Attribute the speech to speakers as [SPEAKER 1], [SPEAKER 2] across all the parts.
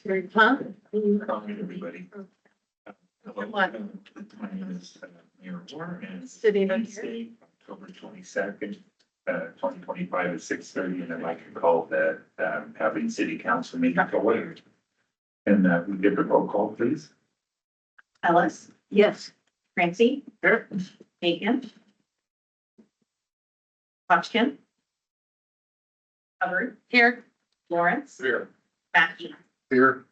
[SPEAKER 1] Huh?
[SPEAKER 2] Hi, everybody. Hello,
[SPEAKER 1] What?
[SPEAKER 2] my name is Mayor Moore, and
[SPEAKER 1] Sitting in here.
[SPEAKER 2] Wednesday, October 22nd, 2025 at 6:30, and I'd like to call that Aberdeen City Council meeting to order. And we get the roll call, please.
[SPEAKER 1] Ellis,
[SPEAKER 3] Yes.
[SPEAKER 1] Francie,
[SPEAKER 2] Here.
[SPEAKER 1] Aiken, Hodgkin, Hubbard, here, Lawrence,
[SPEAKER 2] Here.
[SPEAKER 1] Mackey,
[SPEAKER 2] Here.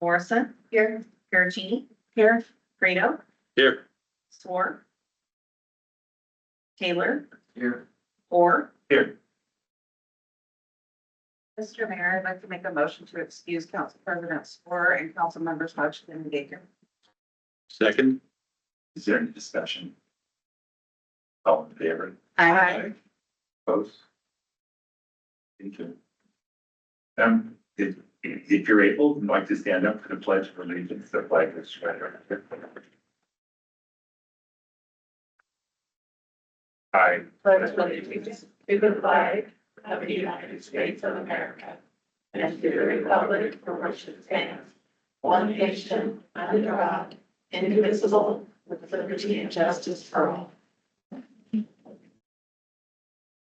[SPEAKER 1] Morrison, here, Pericini, here, Fredo,
[SPEAKER 2] Here.
[SPEAKER 1] Swore, Taylor,
[SPEAKER 2] Here.
[SPEAKER 1] Orr.
[SPEAKER 2] Here.
[SPEAKER 3] Mr. Mayor, I'd like to make a motion to excuse Council President Score and Council Members Hodgkin and Baker.
[SPEAKER 2] Second. Is there any discussion? All in favor?
[SPEAKER 3] Aye.
[SPEAKER 2] Opposed? Thank you. If you're able, I'd like to stand up for the pledge of allegiance, the flag is shredded. I
[SPEAKER 3] Pledge allegiance to the flag of the United States of America and to the republic for which it stands, one nation, under God, indivisible, with liberty and justice for all.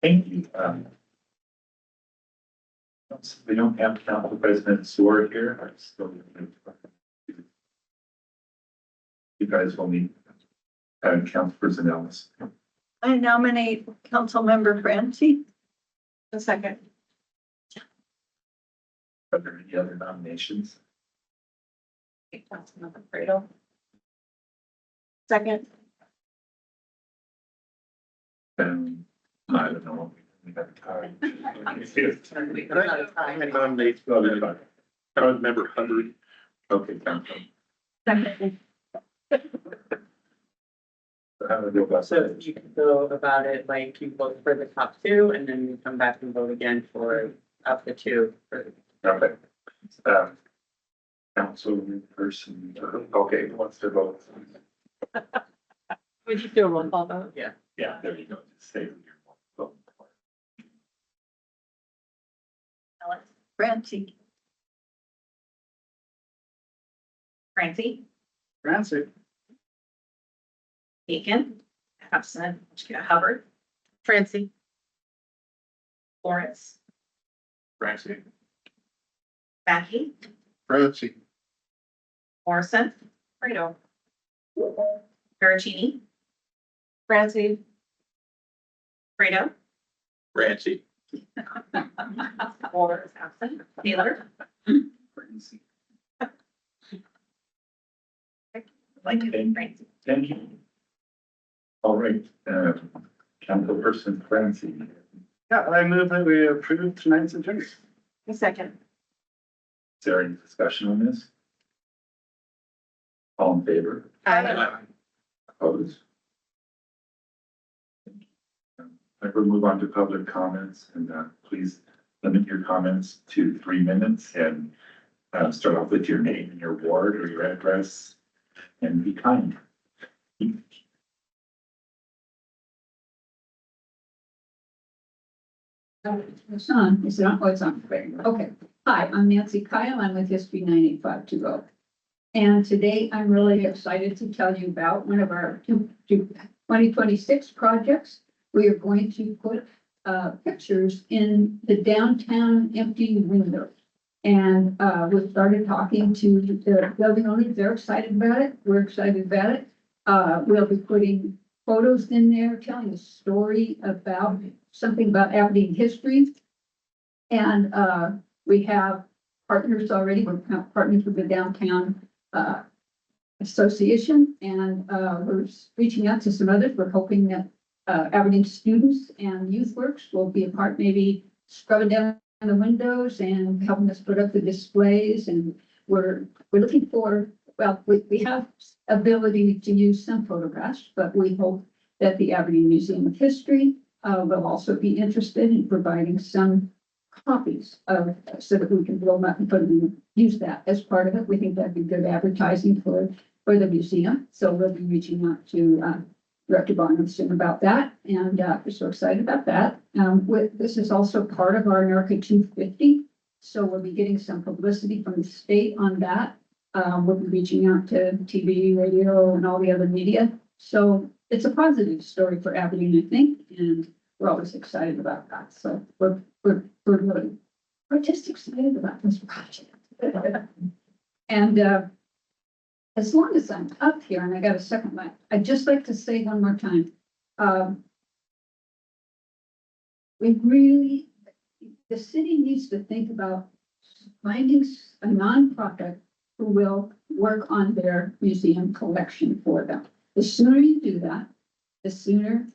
[SPEAKER 2] thank you. We don't have Council President Sword here. I'm still. You guys will meet Councilperson Ellis.
[SPEAKER 3] I nominate Councilmember Francie. A second.
[SPEAKER 2] Are there any other nominations?
[SPEAKER 3] Councilmember Fredo. Second.
[SPEAKER 2] I don't know. We have time.
[SPEAKER 3] I
[SPEAKER 2] nominate Councilmember Hubbard. Okay, Council.
[SPEAKER 3] Second.
[SPEAKER 4] So you can go about it like you vote for the top two and then you come back and vote again for up to two.
[SPEAKER 2] Okay. Council person, okay, who wants to vote?
[SPEAKER 1] Would you do a roll call vote?
[SPEAKER 4] Yeah.
[SPEAKER 2] Yeah, there you go. Just say your vote.
[SPEAKER 1] Ellis,
[SPEAKER 3] Francie.
[SPEAKER 1] Francie,
[SPEAKER 2] Francie.
[SPEAKER 1] Aiken, absent, Hubbard, Francie, Lawrence,
[SPEAKER 2] Francie.
[SPEAKER 1] Mackey,
[SPEAKER 2] Francie.
[SPEAKER 1] Morrison, Fredo, Pericini,
[SPEAKER 3] Francie.
[SPEAKER 1] Fredo,
[SPEAKER 2] Francie.
[SPEAKER 1] Orr is absent, Taylor,
[SPEAKER 2] Francie.
[SPEAKER 1] like Francie.
[SPEAKER 2] Thank you. All right, Councilperson Francie.
[SPEAKER 5] Yeah, I move that we approve tonight's agenda.
[SPEAKER 3] A second.
[SPEAKER 2] Is there any discussion on this? All in favor? Opposed? We'll move on to public comments, and please limit your comments to 3 minutes, and start off with your name and your ward or your address, and be kind.
[SPEAKER 6] It's on, is it on? Oh, it's on. Okay. Hi, I'm Nancy Kyle. I'm with History 98520. And today I'm really excited to tell you about one of our 2026 projects. We are going to put pictures in the downtown empty windows. And we started talking to the building owners. They're excited about it. We're excited about it. We'll be putting photos in there, telling a story about something about Aberdeen history. And we have partners already. We're partners with the downtown association, and we're reaching out to some others. We're hoping that Aberdeen students and youth works will be a part, maybe scrubbing down the windows and helping us put up the displays. And we're looking for, well, we have ability to use some photographs, but we hope that the Aberdeen Museum of History will also be interested in providing some copies of, so that we can blow them up and put them, use that as part of it. We think that'd be good advertising for the museum. So we'll be reaching out to Director Barnum soon about that, and we're so excited about that. This is also part of our America 250 So we'll be getting some publicity from the state on that. We'll be reaching out to TV, radio, and all the other media. So it's a positive story for Aberdeen, I think, and we're always excited about that. So we're really, we're just excited about this project. And as long as I'm up here, and I got a second mic, I'd just like to say one more time. We really, the city needs to think about finding a nonprofit who will work on their museum collection for them. The sooner you do that, the sooner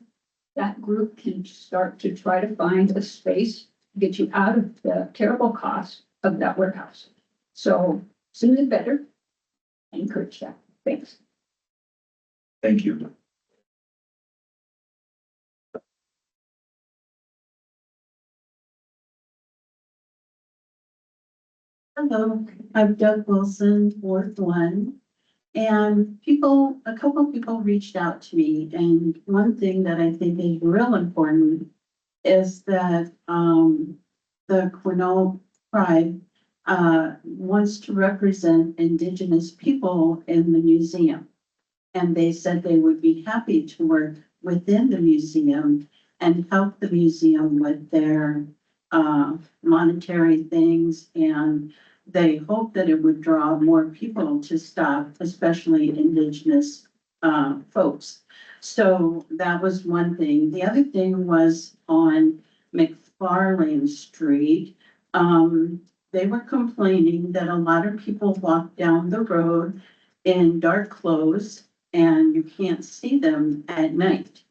[SPEAKER 6] that group can start to try to find a space to get you out of the terrible cost of that warehouse. So sooner the better. I encourage that. Thanks.
[SPEAKER 2] Thank you.
[SPEAKER 3] Hello, I'm Doug Wilson, Ward 1. And a couple of people reached out to me, and one thing that I think is real important is that the Quinault tribe wants to represent Indigenous people in the museum. And they said they would be happy to work within the museum and help the museum with their monetary things, and they hope that it would draw more people to stop, especially Indigenous folks. So that was one thing. The other thing was on McFarlane Street. They were complaining that a lot of people walk down the road in dark clothes and you can't see them at night,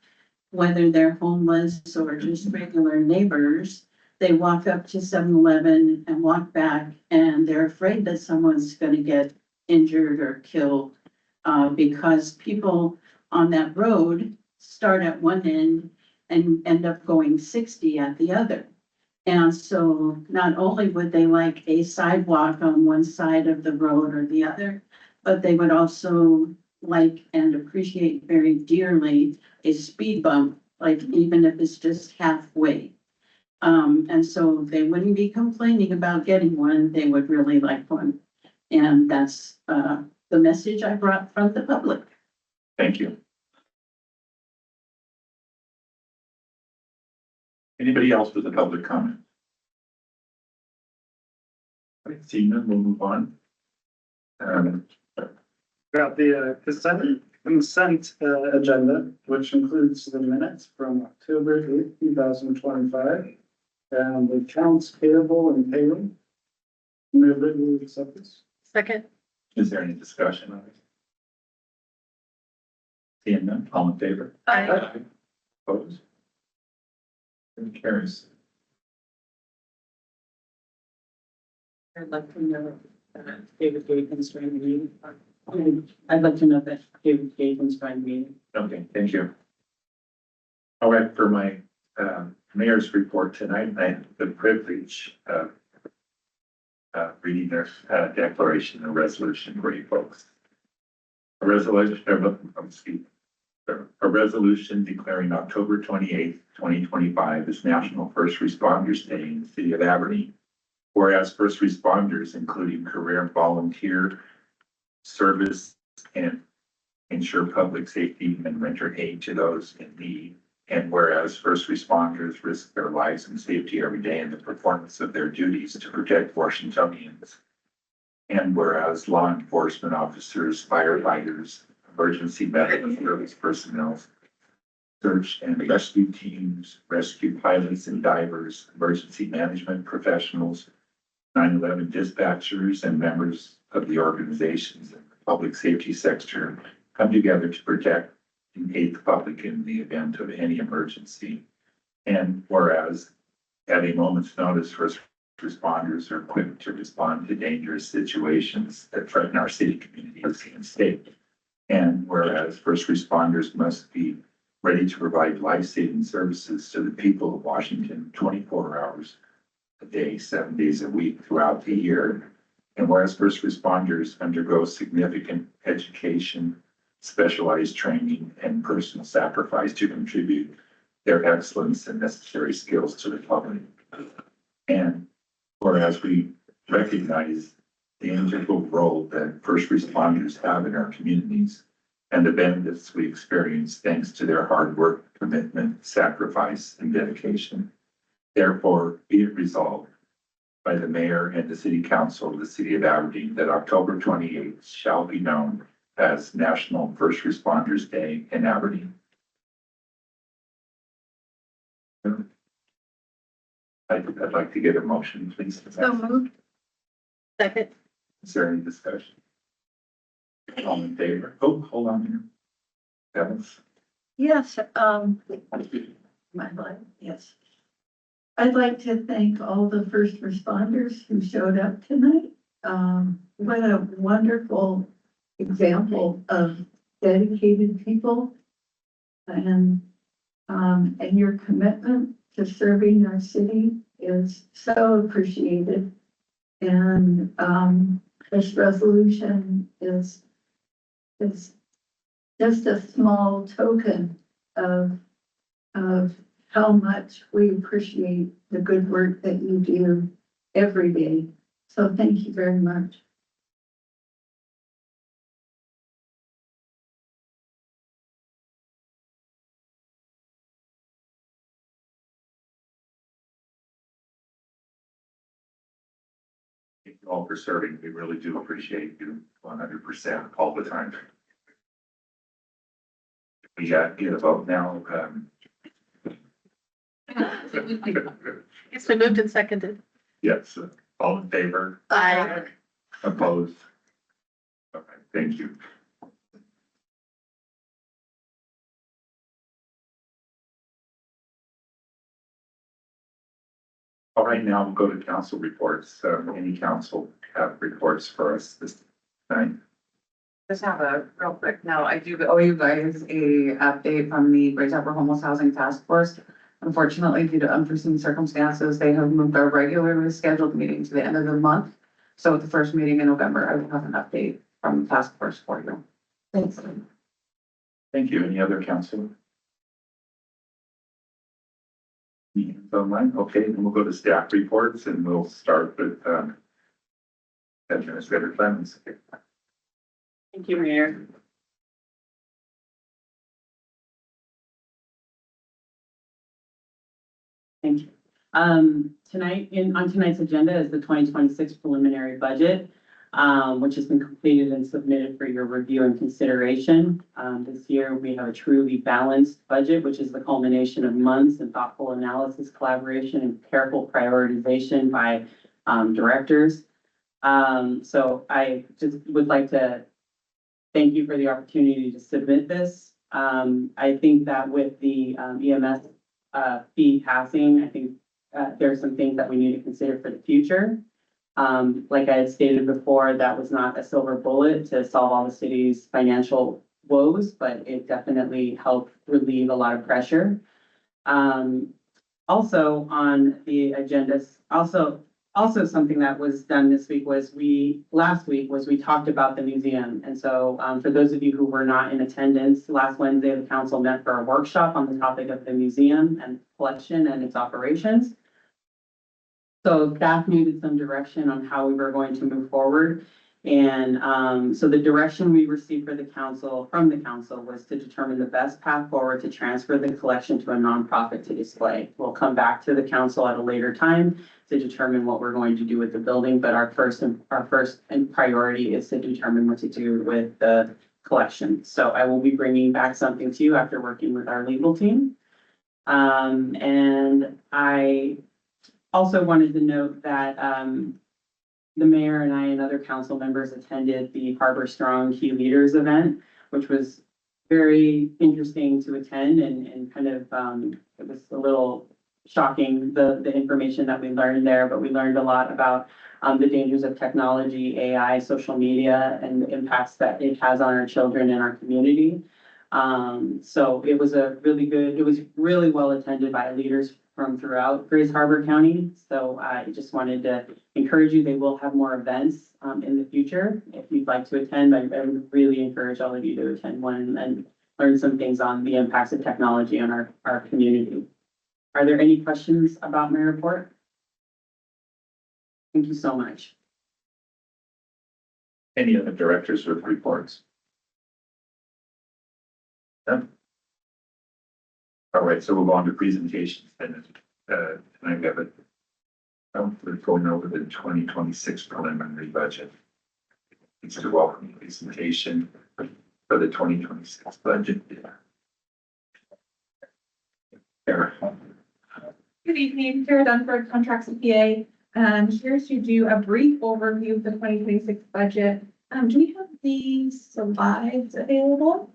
[SPEAKER 3] whether they're homeless or just regular neighbors. They walk up to 7-Eleven and walk back, and they're afraid that someone's going to get injured or killed because people on that road start at one end and end up going 60 at the other. And so not only would they like a sidewalk on one side of the road or the other, but they would also like and appreciate very dearly a speed bump, like even if it's just halfway. And so they wouldn't be complaining about getting one, they would really like one. And that's the message I brought from the public.
[SPEAKER 2] Thank you. Anybody else with a public comment? All right, seeing none, we'll move on.
[SPEAKER 5] Got the consent agenda, which includes the minutes from October 8th, 2025, and the accounts payable and payroll. Move that we accept this.
[SPEAKER 4] Second.
[SPEAKER 2] Is there any discussion on it? Seeing none, all in favor?
[SPEAKER 1] Aye.
[SPEAKER 2] Opposed? Motion carries.
[SPEAKER 4] I'd like to know David Gagan's joined the meeting. I'd like to know that David Gagan's joined the meeting.
[SPEAKER 2] Okay, thank you. All right, for my mayor's report tonight, I have the privilege of reading their declaration and resolution for you folks. A resolution declaring October 28th, 2025 as National First Responders Day in the city of Aberdeen. Whereas first responders, including career and volunteer service, and ensure public safety and render aid to those in need. And whereas first responders risk their lives and safety every day in the performance of their duties to protect Washingtonians. And whereas law enforcement officers, firefighters, emergency medical service personnel, search and rescue teams, rescue pilots and divers, emergency management professionals, 9/11 dispatchers, and members of the organizations in the public safety sector come together to protect and aid the public in the event of any emergency. And whereas at a moment's notice, first responders are equipped to respond to dangerous situations that threaten our city, communities, and state. And whereas first responders must be ready to provide life-saving services to the people of Washington 24 hours a day, 7 days a week throughout the year. And whereas first responders undergo significant education, specialized training, and personal sacrifice to contribute their excellence and necessary skills to the public. And Whereas we recognize the integral role that first responders have in our communities and the benefits we experience thanks to their hard work, commitment, sacrifice, and dedication. Therefore, be it resolved by the mayor and the city council of the city of Aberdeen that October 28th shall be known as National First Responders Day in Aberdeen. I'd like to get a motion, please.
[SPEAKER 6] So moved.
[SPEAKER 1] Second.
[SPEAKER 2] Is there any discussion? All in favor? Oh, hold on here. Evans?
[SPEAKER 6] Yes, my life, yes. I'd like to thank all the first responders who showed up tonight. What a wonderful example of dedicated people and your commitment to serving our city is so appreciated. And, this resolution is just a small token of how much we appreciate the good work that you do every day. So thank you very much.
[SPEAKER 2] Thank you all for serving. We really do appreciate you 100% all the time. We get a vote now.
[SPEAKER 1] It's been moved and seconded.
[SPEAKER 2] Yes, all in favor?
[SPEAKER 1] Aye.
[SPEAKER 2] Opposed? Okay, thank you. All right, now we'll go to council reports. Any council have reports for us this night?
[SPEAKER 7] Just have a real quick note. I do owe you guys a update from the Great Upper Homeless Housing Task Force. Unfortunately, due to unforeseen circumstances, they have moved our regularly scheduled meeting to the end of the month. So at the first meeting in November, I will have an update from the task force for you. Thanks.
[SPEAKER 2] Thank you. Any other council? Online, okay, then we'll go to staff reports and we'll start with Administrator Clemens.
[SPEAKER 4] Thank you, Mayor. Thank you. Tonight, on tonight's agenda is the 2026 preliminary budget, which has been completed and submitted for your review and consideration. This year, we have a truly balanced budget, which is the culmination of months and thoughtful analysis, collaboration, and careful prioritization by directors. So I just would like to thank you for the opportunity to submit this. I think that with the EMS fee passing, I think there are some things that we need to consider for the future. Like I had stated before, that was not a silver bullet to solve all the city's financial woes, but it definitely helped relieve a lot of pressure. Also on the agenda, also something that was done this week was last week we talked about the museum. And so for those of you who were not in attendance, last Wednesday, the council met for a workshop on the topic of the museum and collection and its operations. So staff needed some direction on how we were going to move forward. And so the direction we received from the council was to determine the best path forward to transfer the collection to a nonprofit to display. We'll come back to the council at a later time to determine what we're going to do with the building, but our first priority is to determine what to do with the collection. So I will be bringing back something to you after working with our legal team. And I also wanted to note that the mayor and I and other council members attended the Harbor Strong Key Leaders event, which was very interesting to attend and kind of, it was a little shocking, the information that we learned there, but we learned a lot about the dangers of technology, AI, social media, and the impacts that it has on our children and our community. So it was it was really well attended by leaders from throughout Grays Harbor County. So I just wanted to encourage you, they will have more events in the future. If you'd like to attend, I would really encourage all of you to attend one and learn some things on the impacts of technology on our community. Are there any questions about my report? Thank you so much.
[SPEAKER 2] Any other directors with reports? No? All right, so we'll go on to presentations then. Tonight we have we're going over the 2026 preliminary budget. It's a welcome presentation for the 2026 budget. Sarah.
[SPEAKER 8] Good evening, Sarah Dunford, Contract CPA. Here to do a brief overview of the 2026 budget. Do we have the slides available?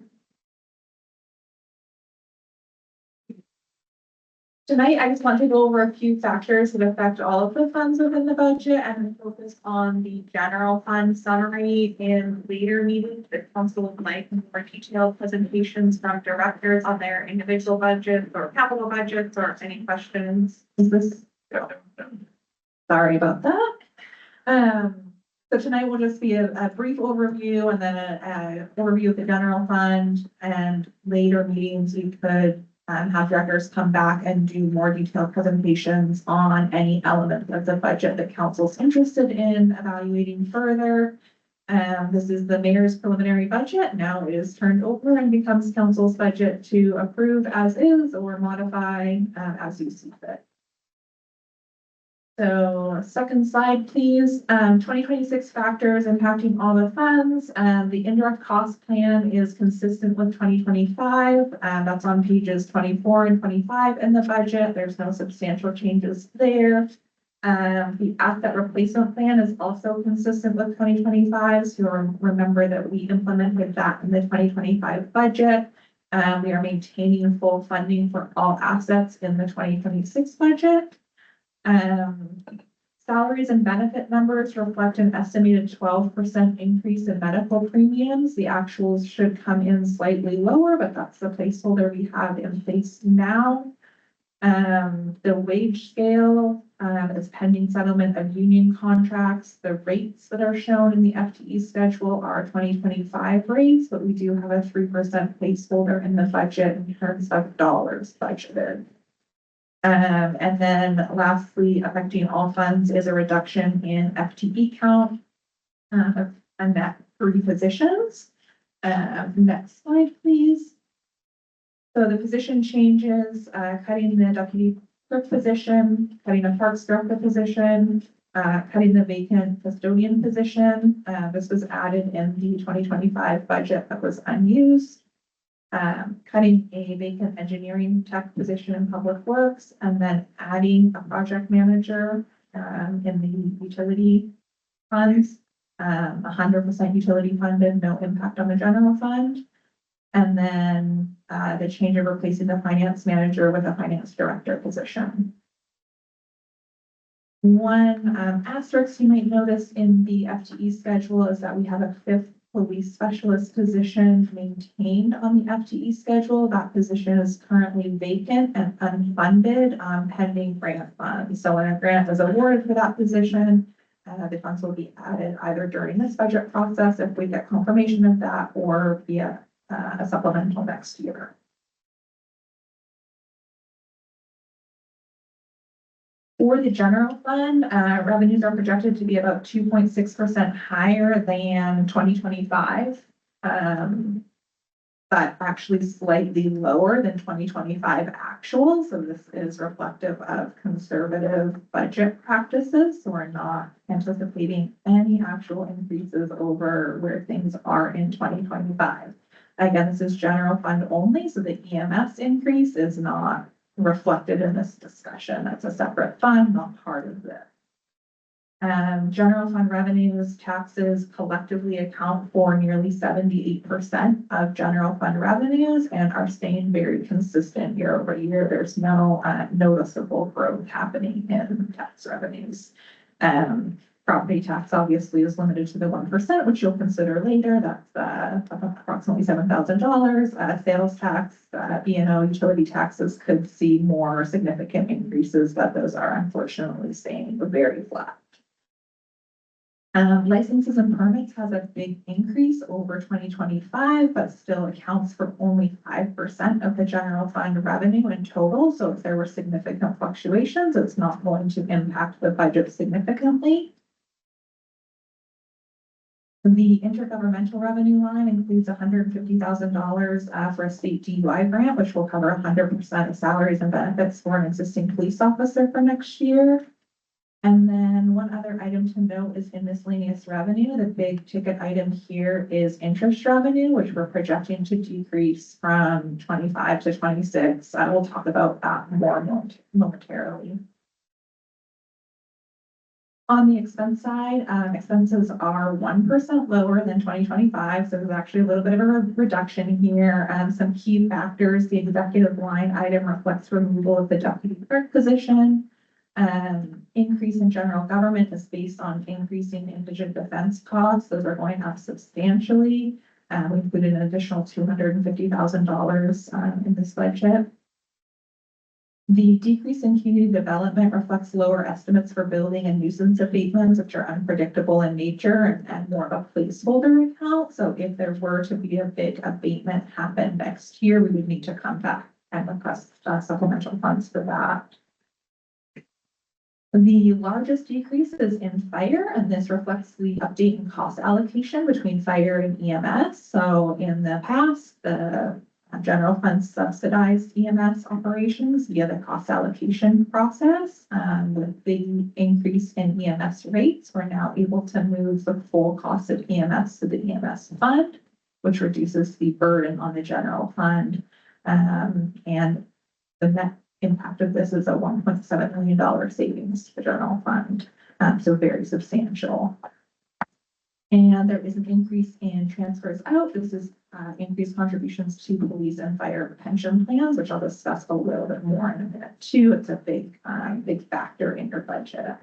[SPEAKER 8] Tonight, I just want to go over a few factors that affect all of the funds within the budget and focus on the general fund summary in later meetings. The council would like more detailed presentations from directors on their individual budgets or capital budgets or any questions. Is this? Sorry about that. So tonight will just be a brief overview and then a overview of the general fund, and later meetings we could have directors come back and do more detailed presentations on any elements of the budget that council's interested in evaluating further. This is the mayor's preliminary budget. Now it is turned over and becomes council's budget to approve as is or modify as you see fit. So second slide, please. 2026 factors impacting all the funds. The indirect cost plan is consistent with 2025. That's on pages 24 and 25 in the budget. There's no substantial changes there. The asset replacement plan is also consistent with 2025. So you'll remember that we implemented that in the 2025 budget. We are maintaining full funding for all assets in the 2026 budget. Salaries and benefit numbers reflect an estimated 12% increase in medical premiums. The actuals should come in slightly lower, but that's the placeholder we have in place now. The wage scale is pending settlement of union contracts. The rates that are shown in the FTE schedule are 2025 rates, but we do have a 3% placeholder in the budget in terms of dollars budgeted. And then lastly, affecting all funds is a reduction in FTE count, and that 3 positions. Next slide, please. So the position changes, cutting the deputy clerk position, cutting a parks director position, cutting the vacant custodian position. This was added in the 2025 budget that was unused. Cutting a vacant engineering tech position in public works, and then adding a project manager in the utility funds, 100% utility funded, no impact on the general fund. And then the change of replacing the finance manager with a finance director position. One asterisk you might notice in the FTE schedule is that we have a 5th police specialist position maintained on the FTE schedule. That position is currently vacant and unfunded, pending grant funds. So when a grant is awarded for that position, the funds will be added either during this budget process if we get confirmation of that, or via a supplemental next year. For the general fund, revenues are projected to be about 2.6% higher than 2025, but actually slightly lower than 2025 actual. So this is reflective of conservative budget practices. So we're not anticipating any actual increases over where things are in 2025. Again, this is general fund only, so the EMS increase is not reflected in this discussion. That's a separate fund, not part of this. General fund revenues, taxes collectively account for nearly 78% of general fund revenues and are staying very consistent year over year. There's no noticeable growth happening in tax revenues. Property tax obviously is limited to the 1%, which you'll consider later. That's approximately $7,000. Sales tax, E&O utility taxes could see more significant increases, but those are unfortunately staying very flat. Licenses and permits has a big increase over 2025, but still accounts for only 5% of the general fund revenue in total. So if there were significant fluctuations, it's not going to impact the budget significantly. The intergovernmental revenue line includes $150,000 for a state DUI grant, which will cover 100% of salaries and benefits for an existing police officer for next year. And then one other item to note is in miscellaneous revenue. The big ticket item here is interest revenue, which we're projecting to decrease from 25 to 26. I will talk about that more momentarily. On the expense side, expenses are 1% lower than 2025, so there's actually a little bit of a reduction here. Some key factors, the executive line item reflects removal of the deputy clerk position. Increase in general government is based on increasing indigent defense costs. Those are going up substantially. We included an additional $250,000 in this budget. The decrease in community development reflects lower estimates for building and nuisance abatements, which are unpredictable in nature and more of a placeholder account. So if there were to be a big abatement happen next year, we would need to come back and request supplemental funds for that. The largest decrease is in fire, and this reflects the update in cost allocation between fire and EMS. So in the past, the general fund subsidized EMS operations via the cost allocation process. With the increase in EMS rates, we're now able to move the full cost of EMS to the EMS fund, which reduces the burden on the general fund. And the net impact of this is a $1.7 million savings to the general fund. So very substantial. And there is an increase in transfers out. This is increased contributions to police and fire pension plans, which I'll discuss a little bit more in a minute too. It's a big factor in your budget.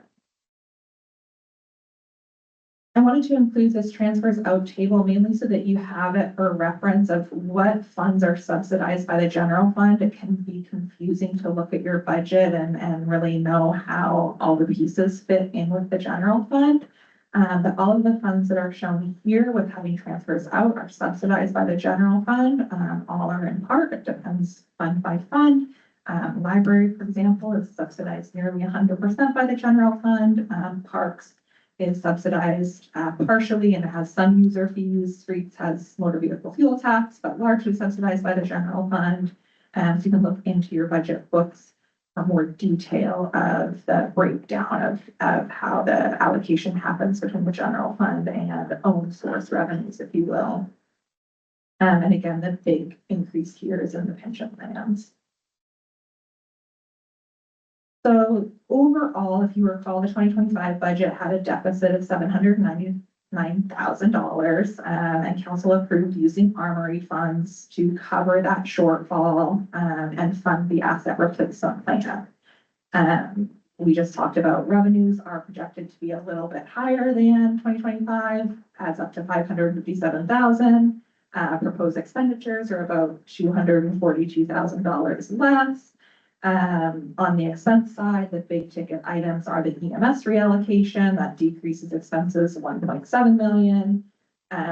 [SPEAKER 8] I wanted to include this transfers out table mainly so that you have it for reference of what funds are subsidized by the general fund. It can be confusing to look at your budget and really know how all the pieces fit in with the general fund. But all of the funds that are shown here with having transfers out are subsidized by the general fund. All are in part, it depends fund by fund. Library, for example, is subsidized nearly 100% by the general fund. Parks is subsidized partially and it has some user fees. Streets has motor vehicle fuel tax, but largely subsidized by the general fund. So you can look into your budget books for more detail of the breakdown of how the allocation happens between the general fund and own source revenues, if you will. And again, the big increase here is in the pension plans. So overall, if you recall, the 2025 budget had a deficit of $799,000, and council approved using armory funds to cover that shortfall and fund the asset replacement plan. We just talked about revenues are projected to be a little bit higher than 2025, adds up to $557,000. Proposed expenditures are about $242,000 less. On the expense side, the big ticket items are the EMS reallocation that decreases expenses $1.7 million.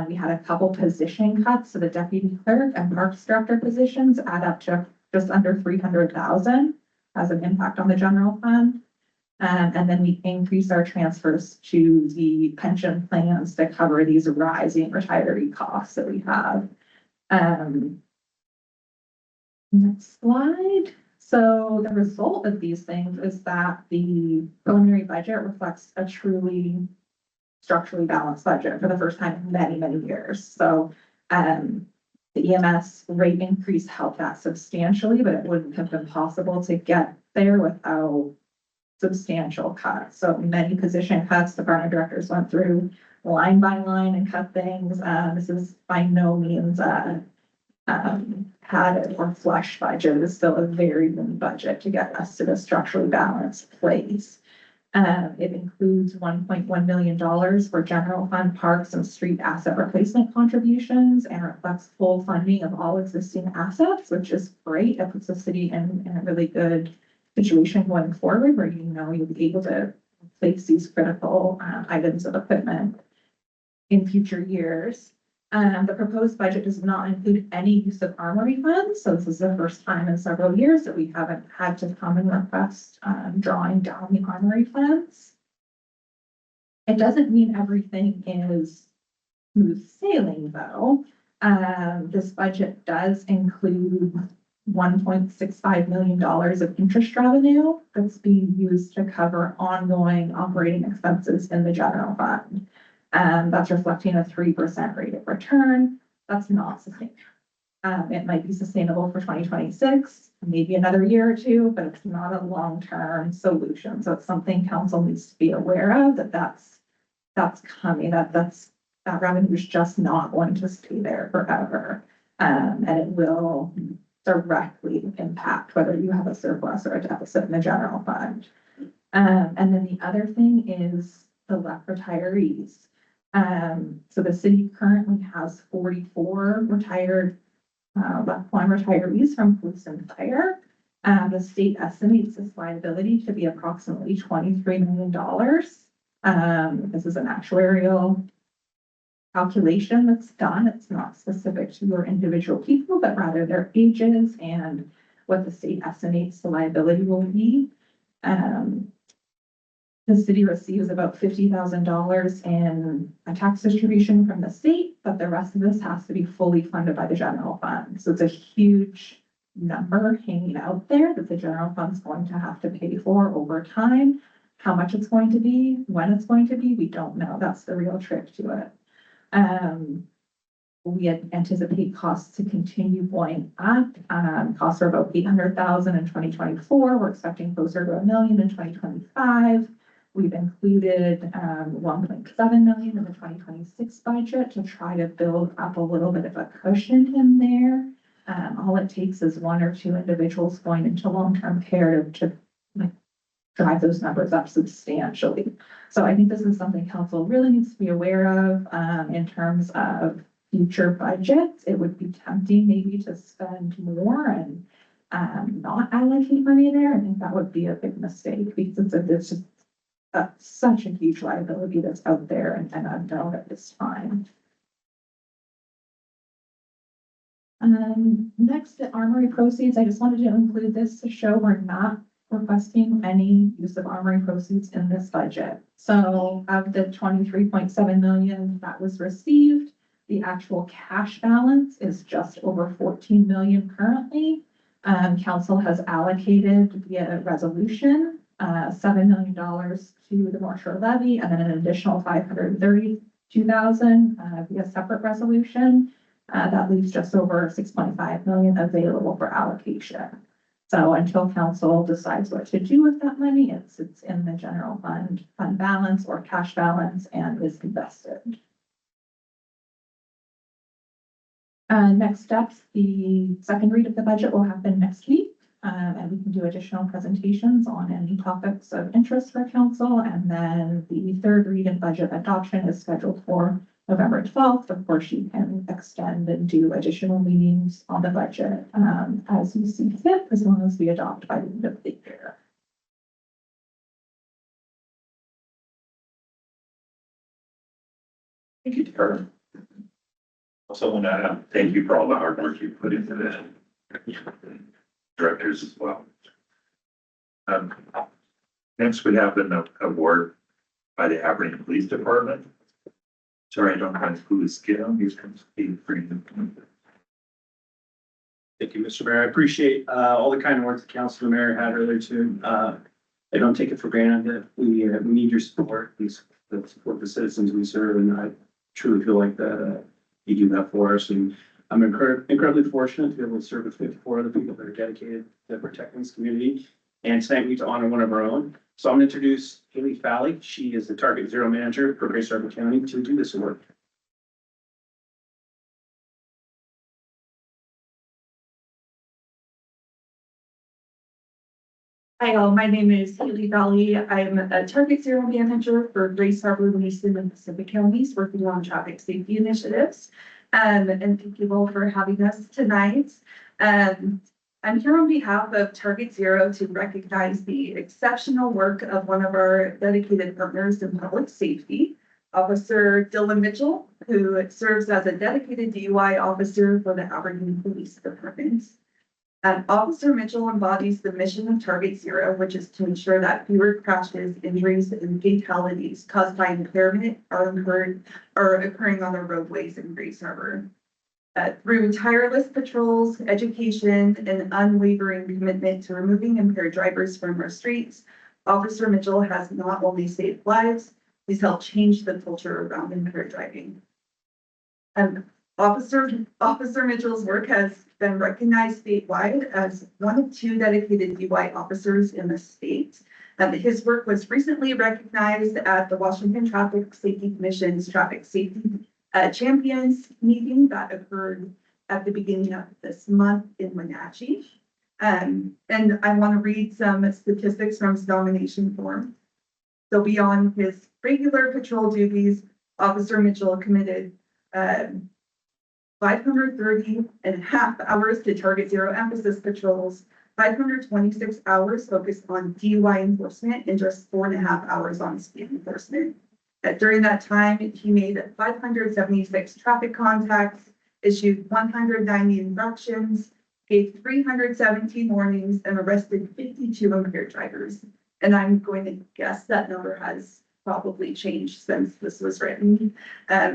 [SPEAKER 8] We had a couple position cuts, so the deputy clerk and parks director positions add up to just under $300,000 as an impact on the general fund. And then we increase our transfers to the pension plans to cover these rising retiree costs that we have. Next slide. So the result of these things is that the preliminary budget reflects a truly structurally balanced budget for the first time in many, many years. So the EMS rate increase helped that substantially, but it wouldn't have been possible to get there without substantial cuts. So many position cuts, department directors went through line by line and cut things. This is by no means padded or flush budget. It is still a very lean budget to get us to the structurally balanced place. It includes $1.1 million for general fund parks and street asset replacement contributions and reflects full funding of all existing assets, which is great. It puts the city in a really good situation going forward where you'll be able to replace these critical items of equipment in future years. The proposed budget does not include any use of armory funds, so this is the first time in several years that we haven't had to come and request drawing down the armory funds. It doesn't mean everything is smooth sailing, though. This budget does include $1.65 million of interest revenue that's being used to cover ongoing operating expenses in the general fund. That's reflecting a 3% rate of return. That's not sustainable. It might be sustainable for 2026, maybe another year or two, but it's not a long-term solution. So it's something council needs to be aware of, that's coming, that revenue is just not going to stay there forever. And it will directly impact whether you have a surplus or a deficit in the general fund. And then the other thing is the left retirees. So the city currently has 44 retired left line retirees from police and fire. The state estimates this liability to be approximately $23 million. This is an actuarial calculation that's done. It's not specific to your individual people, but rather their ages and what the state estimates the liability will be. The city receives about $50,000 in a tax distribution from the state, but the rest of this has to be fully funded by the general fund. So it's a huge number hanging out there that the general fund's going to have to pay for over time. How much it's going to be, when it's going to be, we don't know. That's the real trick to it. We anticipate costs to continue going up. Costs are about $800,000 in 2024. We're expecting closer to $1 million in 2025. We've included $1.7 million in the 2026 budget to try to build up a little bit of a cushion in there. All it takes is one or two individuals going into long-term care to drive those numbers up substantially. So I think this is something council really needs to be aware of in terms of future budgets. It would be tempting maybe to spend more and not allocate money there. I think that would be a big mistake because it's just such a huge liability that's out there and unknown at this time. Next, the armory proceeds. I just wanted to include this to show we're not requesting any use of armory proceeds in this budget. So of the 23.7 million that was received, the actual cash balance is just over 14 million currently. Council has allocated via resolution $7 million to the North levy and then an additional 532,000 via separate resolution. That leaves just over 6.5 million available for allocation. So until council decides what to do with that money, it's in the general fund balance or cash balance and is invested. Next steps, the second read of the budget will happen next week. And we can do additional presentations on any topics of interest for council. And then the third read and budget adoption is scheduled for November 12th. Of course, you can extend and do additional meetings on the budget as you see fit, as long as we adopt by the end of the year.
[SPEAKER 2] Thank you, Tara. Also want to thank you for all the hard work you put into this. Directors as well. Next, we have an award by the Aberdeen Police Department. Sorry, I don't know who is Gil. He's going to be bringing them.
[SPEAKER 9] Thank you, Mr. Mayor. I appreciate all the kind words the council and the mayor had earlier too. I don't take it for granted that we need your support and support the citizens we serve, and I truly feel like that you do that for us. And I'm incredibly fortunate to be able to serve with 54 other people that are dedicated to protecting this community. And tonight we get to honor one of our own. So I'm going to introduce Haley Falley. She is the Target Zero Manager for Grace Harbor County to do this work.
[SPEAKER 8] Hi all, my name is Haley Valley. I'm a Target Zero Manager for Grace Harbor, Mason, and Pacific counties working on traffic safety initiatives. And thank you all for having us tonight.
[SPEAKER 10] I'm here on behalf of Target Zero to recognize the exceptional work of one of our dedicated partners in public safety, Officer Dylan Mitchell, who serves as a dedicated DUI officer for the Aberdeen Police Department. Officer Mitchell embodies the mission of Target Zero, which is to ensure that fewer crashes, injuries, and fatalities caused by impairment are occurring on the roadways in Grays Harbor. Through tireless patrols, education, and unwavering commitment to removing impaired drivers from our streets, Officer Mitchell has not only saved lives, he's helped change the culture around impaired driving. Officer Mitchell's work has been recognized statewide as one of 2 dedicated DUI officers in the state. His work was recently recognized at the Washington Traffic Safety Commission's Traffic Safety Champions meeting that occurred at the beginning of this month in Wenatchee. And I want to read some statistics from his nomination form. So beyond his regular patrol duties, Officer Mitchell committed 530.5 hours to Target Zero emphasis patrols, 526 hours focused on DUI enforcement, and just 4.5 hours on speed enforcement. During that time, he made 576 traffic contacts, issued 190 infractions, gave 317 warnings, and arrested 52 impaired drivers. And I'm going to guess that number has probably changed since this was written.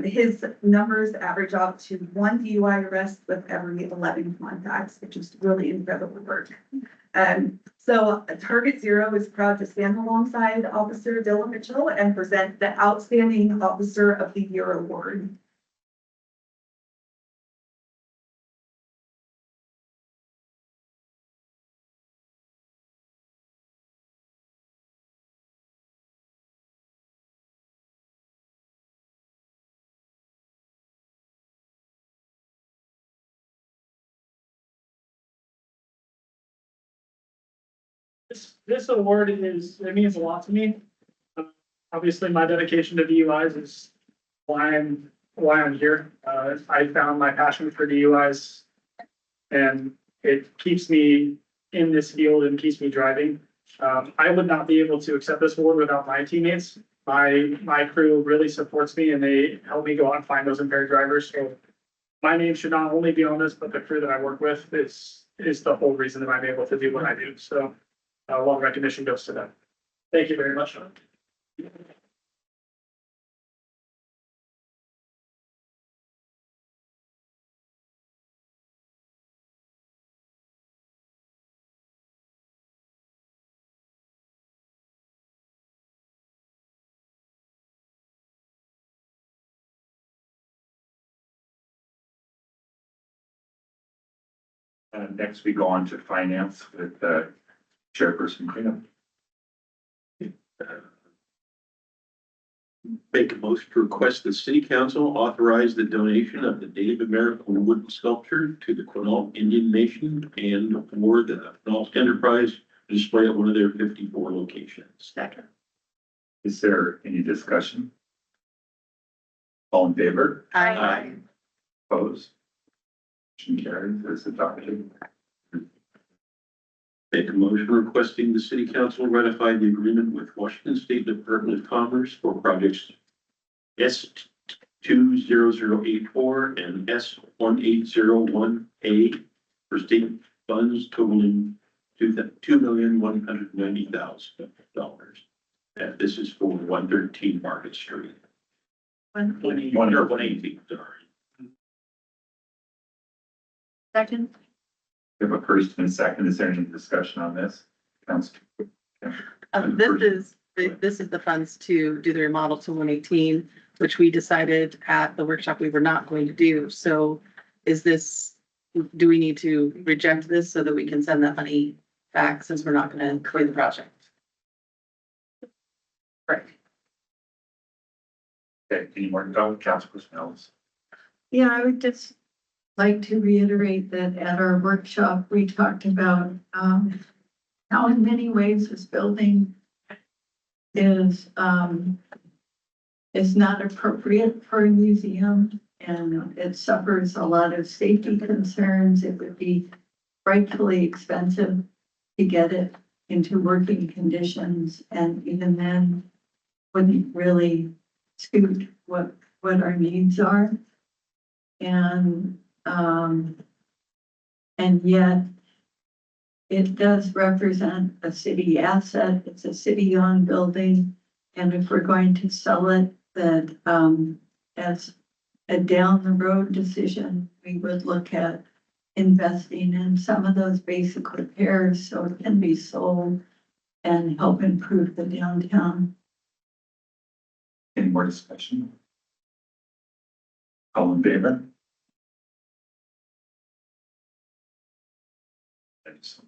[SPEAKER 10] His numbers average out to 1 DUI arrest with every 11 contacts, which is really incredible work. So Target Zero is proud to stand alongside Officer Dylan Mitchell and present the Outstanding Officer of the Year Award.
[SPEAKER 5] This award it means a lot to me. Obviously, my dedication to DUIs is why I'm here. I found my passion for DUIs, and it keeps me in this field and keeps me driving. I would not be able to accept this award without my teammates. My crew really supports me, and they help me go out and find those impaired drivers. So my name should not only be on this, but the crew that I work with is the whole reason that I'm able to do what I do. So a lot of recognition goes to them. Thank you very much.
[SPEAKER 2] Next, we go on to finance with Chairperson Graham.
[SPEAKER 11] Make a motion to request the city council authorize the donation of the Native American wooden sculpture to the Quinault Indian Nation and for the Quinault Enterprise to display at one of their 54 locations.
[SPEAKER 1] Second.
[SPEAKER 2] Is there any discussion? All in favor?
[SPEAKER 1] Aye.
[SPEAKER 2] Opposed? Motion carries as adopted.
[SPEAKER 11] Make a motion requesting the city council ratify the agreement with Washington State Department of Commerce for projects S20084 and S1801A for state funds totaling $2,190,000. And this is for 113 Market Street. 118, sorry.
[SPEAKER 1] Second.
[SPEAKER 2] We have a first and a second. Is there any discussion on this? Council?
[SPEAKER 1] This is the funds to do the remodel to 118, which we decided at the workshop we were not going to do. So do we need to reject this so that we can send that money back since we're not going to complete the project? Right.
[SPEAKER 2] Okay, any more? Councilperson Ellis?
[SPEAKER 6] Yeah, I would just like to reiterate that at our workshop, we talked about how in many ways this building is not appropriate for a museum, and it suffers a lot of safety concerns. It would be frightfully expensive to get it into working conditions, and even then wouldn't really suit what our needs are. And yet it does represent a city asset. It's a city-owned building. And if we're going to sell it, that, as a down the road decision, we would look at investing in some of those basic repairs so it can be sold and help improve the downtown.
[SPEAKER 2] Any more discussion? All in favor? Thanks.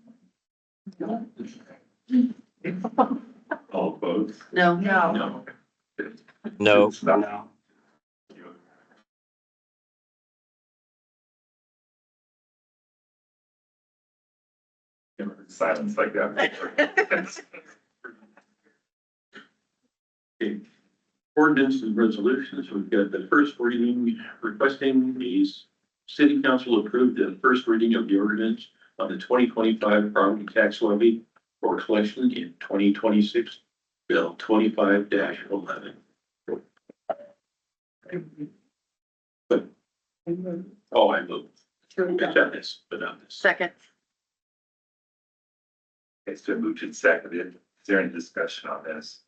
[SPEAKER 2] All opposed?
[SPEAKER 1] No.
[SPEAKER 3] No.
[SPEAKER 2] No.
[SPEAKER 12] No.
[SPEAKER 2] Stop. Silence like that.
[SPEAKER 11] Okay. Ordinance and resolutions, we've got the first reading requesting these city council approved the first reading of the ordinance on the 2025 property tax levy for collection in 2026, bill 25-11. Oh, I moved. Accept this, but not this.
[SPEAKER 1] Second.
[SPEAKER 2] It's been moved and seconded. Is there any discussion on this?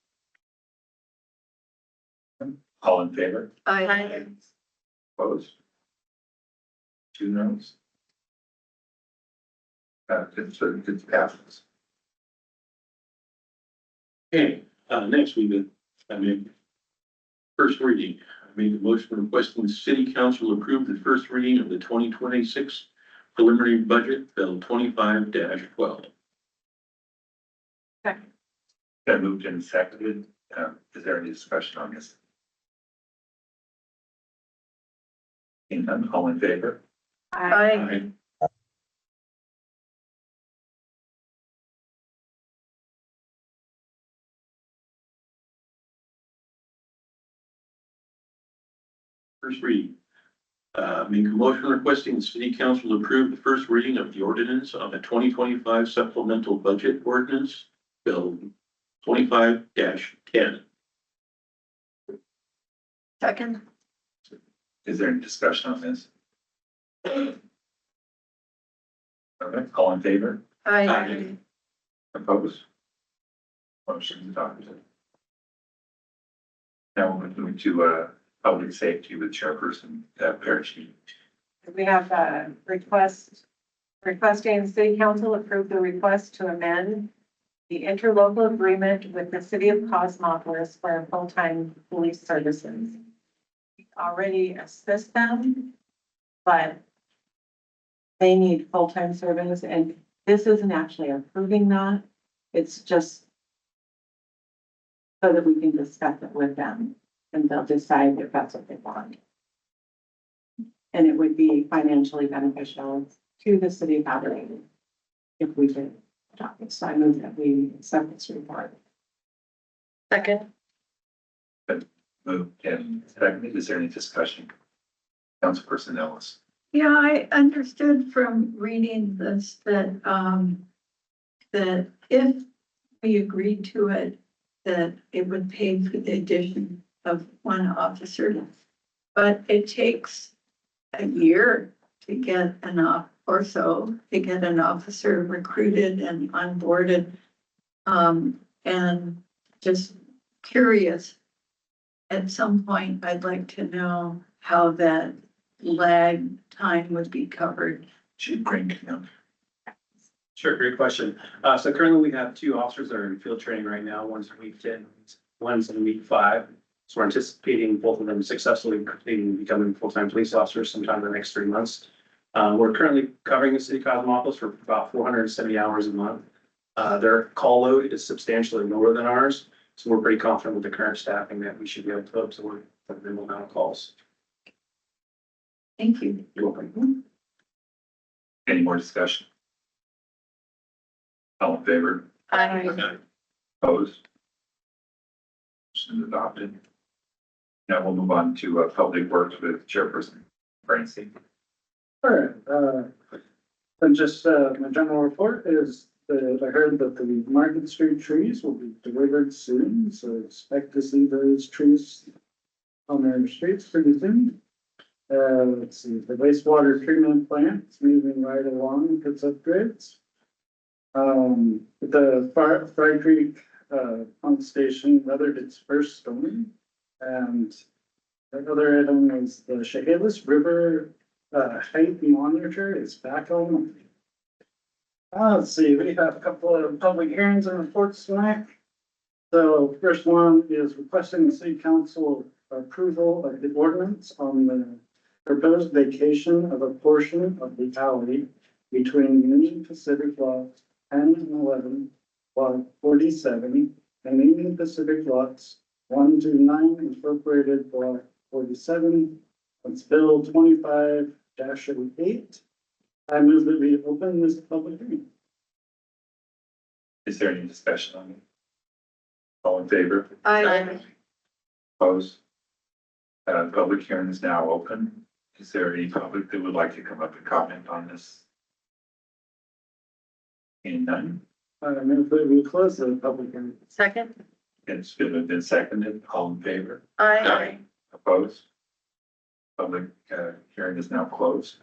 [SPEAKER 2] All in favor?
[SPEAKER 1] Aye.
[SPEAKER 2] Opposed? 2 noes. It's passes.
[SPEAKER 11] Okay, next first reading. I made a motion requesting the city council approve the first reading of the 2026 preliminary budget, bill 25-12.
[SPEAKER 2] Been moved and seconded. Is there any discussion on this? Seeing none, all in favor?
[SPEAKER 1] Aye.
[SPEAKER 11] First reading. Make a motion requesting the city council approve the first reading of the ordinance on the 2025 supplemental budget ordinance, bill 25-10.
[SPEAKER 6] Second.
[SPEAKER 2] Is there any discussion on this? Okay, all in favor?
[SPEAKER 11] Aye.
[SPEAKER 2] Opposed? Motion adopted. Now we're moving to public safety with Chairperson Pericini.
[SPEAKER 3] We have a requesting city council approve the request to amend the interlocal agreement with the city of Cosmopolis for full-time police services. We already assist them, but they need full-time service, and this isn't actually approving that. It's just so that we can discuss it with them, and they'll decide if that's what they want. And it would be financially beneficial to the city of Aberdeen if we could adopt this. So I move that we accept this report.
[SPEAKER 1] Second.
[SPEAKER 2] Moved and seconded. Is there any discussion? Councilperson Ellis.
[SPEAKER 6] Yeah, I understood from reading this that, that if we agreed to it, that it would pay for the addition of 1 officer. But it takes a year to get or so to get an officer recruited and onboarded. And just curious, at some point, I'd like to know how that lag time would be covered.
[SPEAKER 2] Chief Green.
[SPEAKER 9] Sure, great question. So currently we have 2 officers that are in field training right now. One's in week 10, one's in week 5. So we're anticipating both of them successfully completing becoming full-time police officers sometime in the next 3 months. We're currently covering the city of Cosmopolis for about 470 hours a month. Their call load is substantially lower than ours. So we're pretty confident with the current staffing that we should be able to absorb the minimal amount of calls.
[SPEAKER 6] Thank you.
[SPEAKER 9] You're welcome.
[SPEAKER 2] Any more discussion? All in favor?
[SPEAKER 1] Aye.
[SPEAKER 2] Opposed? Motion adopted. Now we'll move on to public works with Chairperson Francie.
[SPEAKER 5] All right, And just, my general report is that I heard that the Market Street trees will be delivered soon, so expect to see those trees on their streets pretty soon. Let's see, the wastewater treatment plant is moving right along with its upgrades. The Fry Creek, pump station weathered its first storm. And the other item is the Chehalis River, height monitor is back on. Let's see, we have a couple of public hearings and reports tonight. So first one is requesting the city council approval of the ordinance on the proposed vacation of a portion of the alley between Union Pacific lots 10 and 11, lot 47, and Union Pacific lots 1 to 9 incorporated block 47. It's Bill 25-08. I move that we open this public hearing.
[SPEAKER 2] Is there any discussion on it? All in favor?
[SPEAKER 1] Aye.
[SPEAKER 2] Opposed? Public hearing is now open. Is there any public that would like to come up and comment on this? Seeing none,
[SPEAKER 5] I move that we close the public hearing.
[SPEAKER 1] Second?
[SPEAKER 2] it's been moved and seconded. All in favor?
[SPEAKER 1] Aye.
[SPEAKER 2] Opposed? Public hearing is now closed.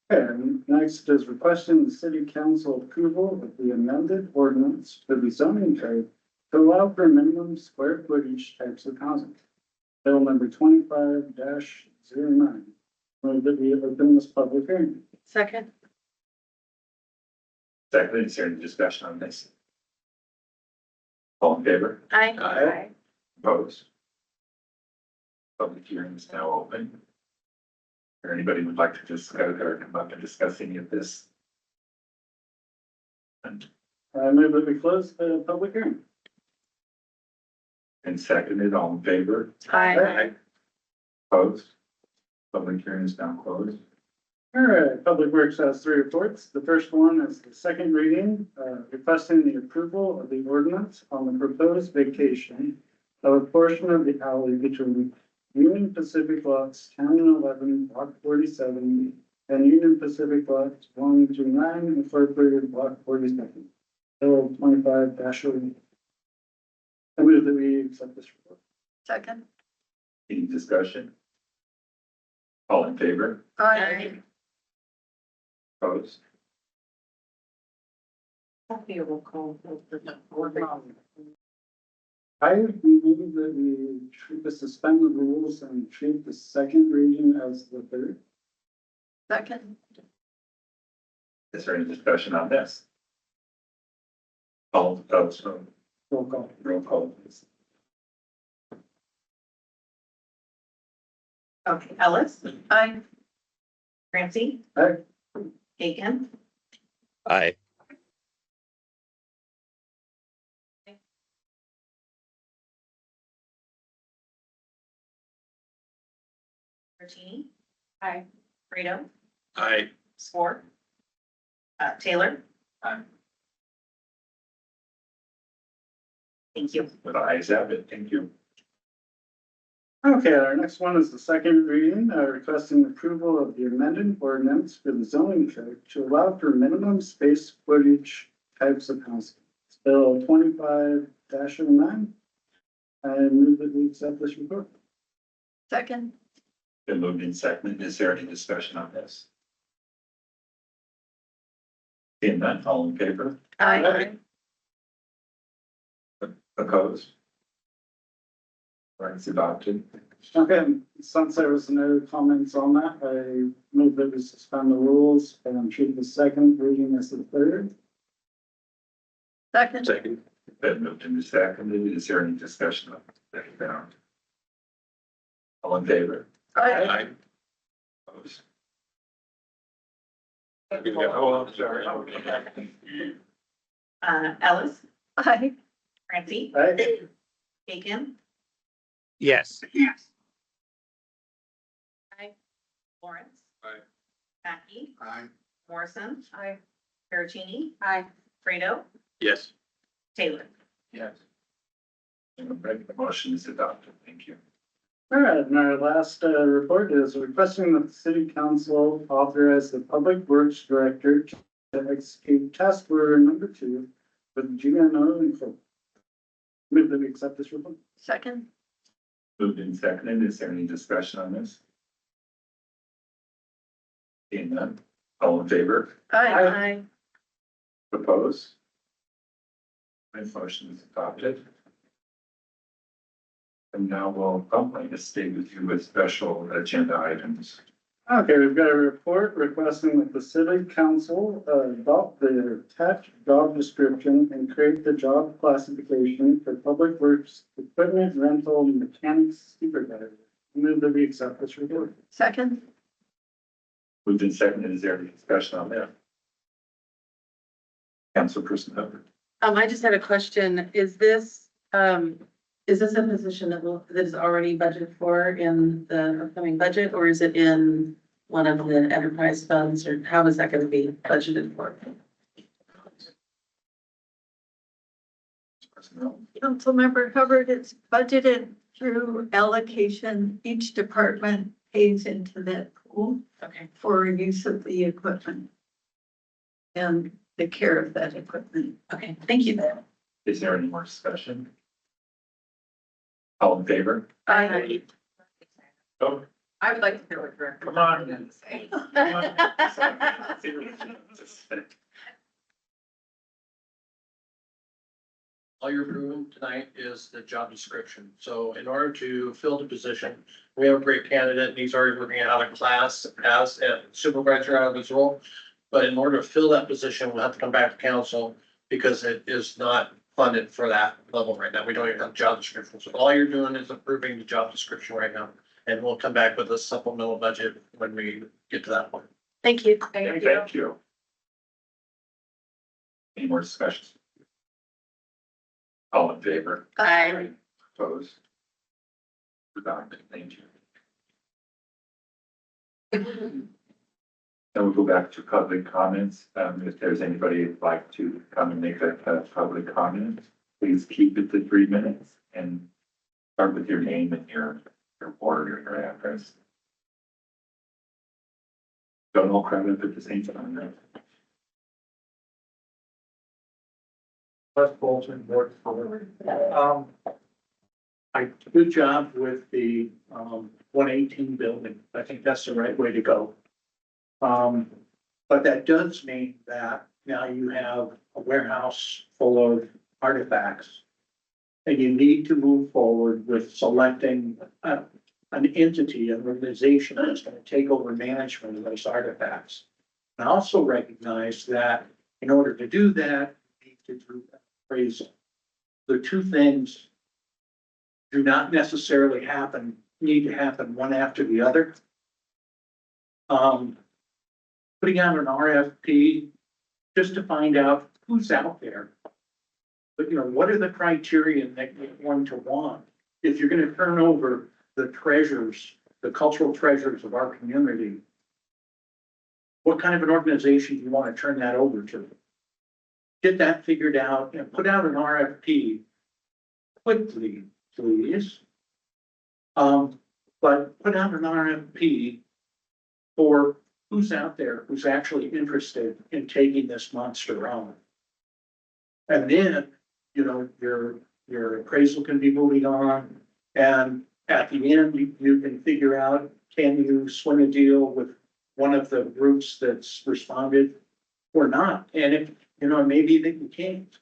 [SPEAKER 5] And next is requesting the city council approval of the amended ordinance for the zoning code to allow for minimum square footage types of housing. Bill number 25-09. Move that we open this public hearing.
[SPEAKER 1] Second?
[SPEAKER 2] Seconded, is there any discussion on this? All in favor?
[SPEAKER 1] Aye.
[SPEAKER 2] Opposed? Public hearing is now open. Or anybody would like to discuss or come up and discuss any of this? And
[SPEAKER 5] Move that we close the public hearing.
[SPEAKER 2] seconded, all in favor?
[SPEAKER 1] Aye.
[SPEAKER 2] Opposed? Public hearing is now closed.
[SPEAKER 5] All right, Public Works has 3 reports. The first one is the second reading, requesting the approval of the ordinance on the proposed vacation of a portion of the alley between Union Pacific lots 10 and 11, block 47, and Union Pacific lots 1 to 9, incorporated block 47. Bill 25-08. I move that we accept this report.
[SPEAKER 1] Second?
[SPEAKER 2] Any discussion? All in favor?
[SPEAKER 1] Aye.
[SPEAKER 2] Opposed?
[SPEAKER 1] Be a roll call.
[SPEAKER 5] I move that we suspend the rules and treat the second reading as the third.
[SPEAKER 1] Second?
[SPEAKER 2] Is there any discussion on this? So
[SPEAKER 5] Roll call.
[SPEAKER 2] roll call, please.
[SPEAKER 1] Okay, Ellis? Aye. Ramsey?
[SPEAKER 5] Aye.
[SPEAKER 1] Aiken?
[SPEAKER 12] Aye.
[SPEAKER 1] Bertini? Aye. Fredo?
[SPEAKER 11] Aye.
[SPEAKER 1] Swart? Taylor?
[SPEAKER 2] Aye.
[SPEAKER 1] Thank you.
[SPEAKER 2] With ayes have it, thank you.
[SPEAKER 5] Okay, our next one is the second reading, requesting approval of the amended ordinance for the zoning code to allow for minimum space footage types of housing. It's Bill 25-09. I move that we accept this report.
[SPEAKER 1] Second?
[SPEAKER 2] Been moved in second. Is there any discussion on this? Seeing none, all in favor?
[SPEAKER 1] Aye.
[SPEAKER 2] Opposed? Right, it's adopted.
[SPEAKER 5] Okay, since there was no comments on that, I move that we suspend the rules and treat the second reading as the third.
[SPEAKER 1] Second?
[SPEAKER 11] Second.
[SPEAKER 2] Been moved and seconded. Is there any discussion on that? All in favor?
[SPEAKER 11] Aye.
[SPEAKER 2] Opposed?
[SPEAKER 11] Oh, I'm sorry.
[SPEAKER 1] Ellis? Aye. Ramsey?
[SPEAKER 5] Aye.
[SPEAKER 1] Aiken?
[SPEAKER 12] Yes.
[SPEAKER 1] Aye. Lawrence?
[SPEAKER 11] Aye.
[SPEAKER 1] Mackey?
[SPEAKER 11] Aye.
[SPEAKER 1] Morrison? Aye. Perugini?
[SPEAKER 6] Aye.
[SPEAKER 1] Fredo?
[SPEAKER 11] Yes.
[SPEAKER 1] Taylor?
[SPEAKER 2] Yes. The motion is adopted. Thank you.
[SPEAKER 5] All right, and our last report is requesting that the city council authorize the public works director to to execute task order number 2 with GNR and Co. Move that we accept this report.
[SPEAKER 1] Second?
[SPEAKER 2] Moved in seconded. Is there any discussion on this? Seeing none. All in favor?
[SPEAKER 1] Aye.
[SPEAKER 2] Opposed? My motion is adopted. And now I'm going to stay with you with special agenda items.
[SPEAKER 5] Okay, we've got a report requesting that the civic council adopt the attached job description and create the job classification for public works equipment rental mechanics supervisor. Move that we accept this report.
[SPEAKER 1] Second?
[SPEAKER 2] Moved in seconded. Is there any discussion on that? Councilperson Hubbard.
[SPEAKER 1] I just had a question. Is this a position that is already budgeted for in the upcoming budget, or is it in one of the enterprise funds, or how is that going to be budgeted for?
[SPEAKER 3] Councilmember Hubbard, it's budgeted through allocation. Each department pays into that pool
[SPEAKER 1] Okay.
[SPEAKER 3] for use of the equipment and the care of that equipment.
[SPEAKER 1] Okay, thank you.
[SPEAKER 2] Is there any more discussion? All in favor?
[SPEAKER 1] Aye.
[SPEAKER 2] Oh,
[SPEAKER 7] I would like to know what Director.
[SPEAKER 2] Come on.
[SPEAKER 7] Bachman has to say.
[SPEAKER 9] All you're approving tonight is the job description. So in order to fill the position, we have a great candidate and he's already working out of class as a supervisor out of his role. But in order to fill that position, we'll have to come back to council because it is not funded for that level right now. We don't even have job description. So all you're doing is approving the job description right now. And we'll come back with a supplemental budget when we get to that point.
[SPEAKER 1] Thank you.
[SPEAKER 2] Thank you. Any more discussions? All in favor?
[SPEAKER 1] Aye.
[SPEAKER 2] Opposed? Adopted. Thank you. Then we'll go back to public comments. If there's anybody who'd like to come and make a public comment, please keep it to 3 minutes and start with your name and your ward or your address. Don't all crowd up at the same time, right?
[SPEAKER 9] Les Bolton, Ward 4. Good job with the 118 building. I think that's the right way to go. But that does mean that now you have a warehouse full of artifacts. And you need to move forward with selecting an entity, an organization that's going to take over management of those artifacts. And also recognize that in order to do that, you need to do appraisal. The two things do not necessarily need to happen one after the other. Putting out an RFP just to find out who's out there. But what are the criteria that you're going to want? If you're going to turn over the treasures, the cultural treasures of our community, what kind of an organization do you want to turn that over to? Get that figured out and put out an RFP quickly, please. But put out an RFP for who's out there, who's actually interested in taking this monster on. And then, your appraisal can be moving on. And at the end, you can figure out, can you swing a deal with one of the groups that's responded or not? And if, maybe that you can't.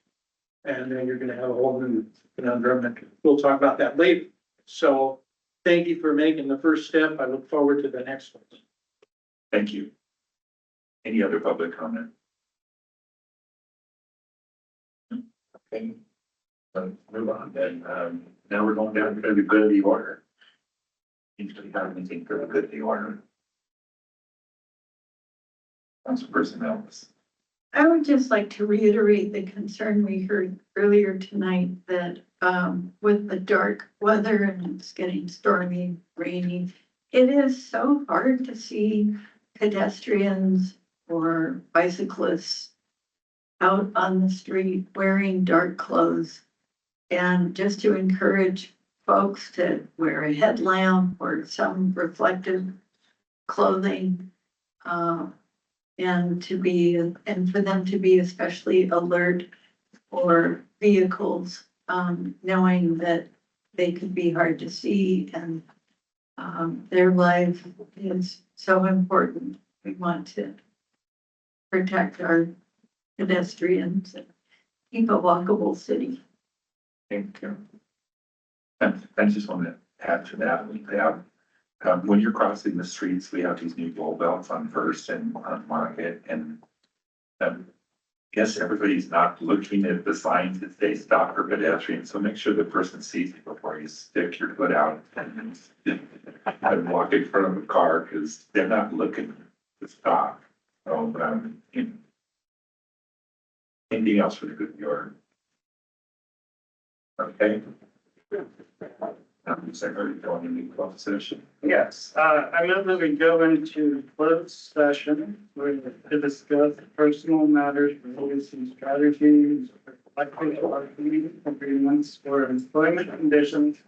[SPEAKER 9] And then you're gonna have a whole new conundrum, and we'll talk about that later. So thank you for making the first step. I look forward to the next one.
[SPEAKER 2] Thank you. Any other public comment? Okay. Move on then. Now we're going down to the good of the order. Usually have anything for the good of the order. Councilperson Ellis.
[SPEAKER 3] I would just like to reiterate the concern we heard earlier tonight that with the dark weather and it's getting stormy, rainy, it is so hard to see pedestrians or bicyclists out on the street wearing dark clothes. And just to encourage folks to wear a headlamp or some reflective clothing. And for them to be especially alert for vehicles, knowing that they could be hard to see and their life is so important. We want to protect our pedestrians and keep a walkable city.
[SPEAKER 2] Thank you. And I just want to add to that, we have, when you're crossing the streets, we have these new roll belts on First and on Market and yes, everybody's not looking at the signs that say stop for pedestrians, so make sure the person sees you before you stick your foot out and walk in front of a car, because they're not looking to stop. So, anything else for the good of your? Okay. Secretary, going into closed session.
[SPEAKER 5] Yes, I move that we go into closed session to discuss personal matters related to strategies, collective bargaining agreements, or employment conditions.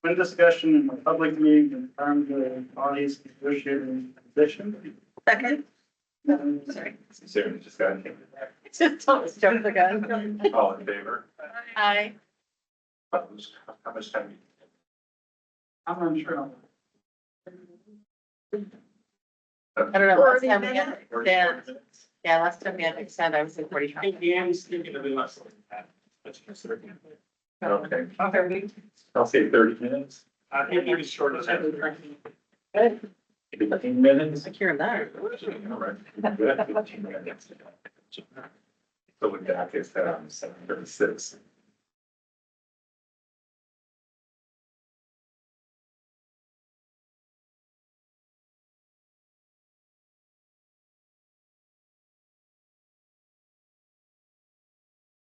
[SPEAKER 5] When discussion in a public meeting in terms of bodies negotiating position.
[SPEAKER 1] Second.
[SPEAKER 2] Sorry. Sarah, just got anything?
[SPEAKER 1] Just don't jump the gun.
[SPEAKER 2] All in favor?
[SPEAKER 1] Aye.
[SPEAKER 2] Opposed? How much time?
[SPEAKER 5] I'm unsure.
[SPEAKER 1] I don't know, last time we had to extend, yeah, last time we had to extend, I was in 45.
[SPEAKER 2] Okay, I'll say 30 minutes.
[SPEAKER 9] I think he was short as that.
[SPEAKER 2] 15 minutes.
[SPEAKER 1] Like you're in there.
[SPEAKER 2] All right. Good, 15 minutes. So we're back at 7:36.